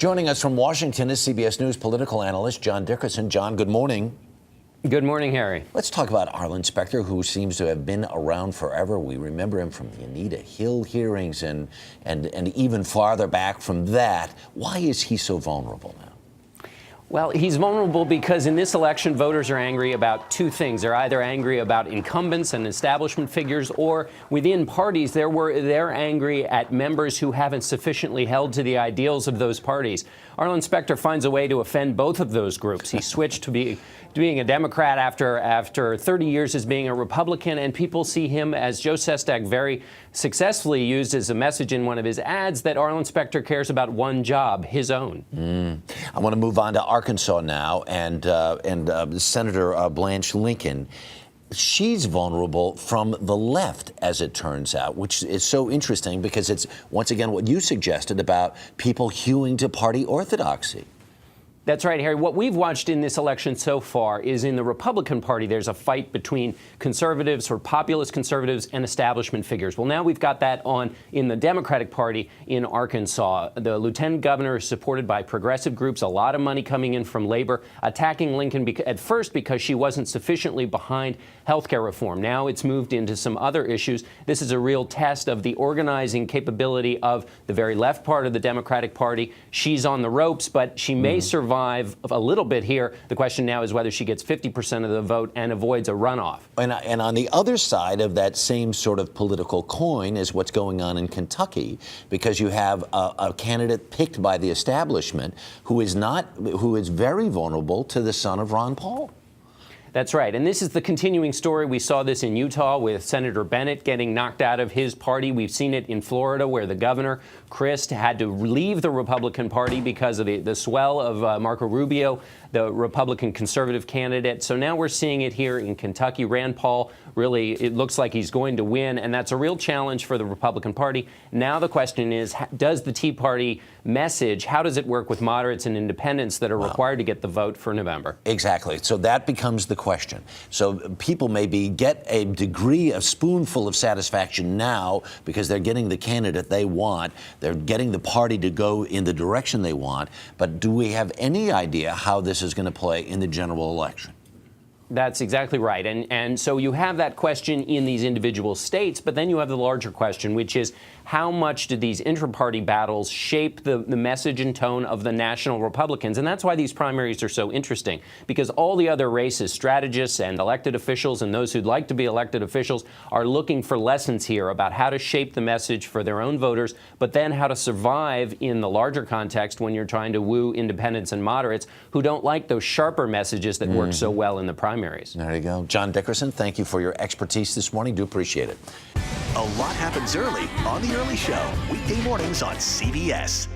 Joining us from Washington is CBS News political analyst John Dickerson. John, good morning. Good morning, Harry. Let's talk about Arlen Specter, who seems to have been around forever. We remember him from the Anita Hill hearings and even farther back from that. Why is he so vulnerable now? Well, he's vulnerable because in this election, voters are angry about two things. They're either angry about incumbents and establishment figures, or within parties, they're angry at members who haven't sufficiently held to the ideals of those parties. Arlen Specter finds a way to offend both of those groups. He switched to being a Democrat after 30 years as being a Republican, and people see him, as Joe Sestak very successfully used as a message in one of his ads, that Arlen Specter cares about one job, his own. I want to move on to Arkansas now, and Senator Blanche Lincoln. She's vulnerable from the left, as it turns out, which is so interesting because it's, once again, what you suggested about people hewing to party orthodoxy. That's right, Harry. What we've watched in this election so far is in the Republican Party, there's a fight between conservatives or populist conservatives and establishment figures. Well, now we've got that on in the Democratic Party in Arkansas. The lieutenant governor is supported by progressive groups, a lot of money coming in from labor, attacking Lincoln at first because she wasn't sufficiently behind health care reform. Now it's moved into some other issues. This is a real test of the organizing capability of the very left part of the Democratic Party. She's on the ropes, but she may survive a little bit here. The question now is whether she gets 50% of the vote and avoids a runoff. And on the other side of that same sort of political coin is what's going on in Kentucky, because you have a candidate picked by the establishment who is very vulnerable to the son of Ron Paul. That's right. And this is the continuing story. We saw this in Utah with Senator Bennett getting knocked out of his party. We've seen it in Florida, where the governor, Christ, had to leave the Republican Party because of the swell of Marco Rubio, the Republican conservative candidate. So now we're seeing it here in Kentucky. Rand Paul, really, it looks like he's going to win, and that's a real challenge for the Republican Party. Now the question is, does the Tea Party message, how does it work with moderates and independents that are required to get the vote for November? Exactly. So that becomes the question. So people maybe get a degree, a spoonful of satisfaction now because they're getting the candidate they want. They're getting the party to go in the direction they want. But do we have any idea how this is going to play in the general election? That's exactly right. And so you have that question in these individual states, but then you have the larger question, which is how much do these intra-party battles shape the message and tone of the national Republicans? And that's why these primaries are so interesting, because all the other races, strategists and elected officials and those who'd like to be elected officials are looking for lessons here about how to shape the message for their own voters, but then how to survive in the larger context when you're trying to woo independents and moderates who don't like those sharper messages that work so well in the primaries. There you go. John Dickerson, thank you for your expertise this morning. Do appreciate it. A lot happens early on The Early Show, weekday mornings on CBS.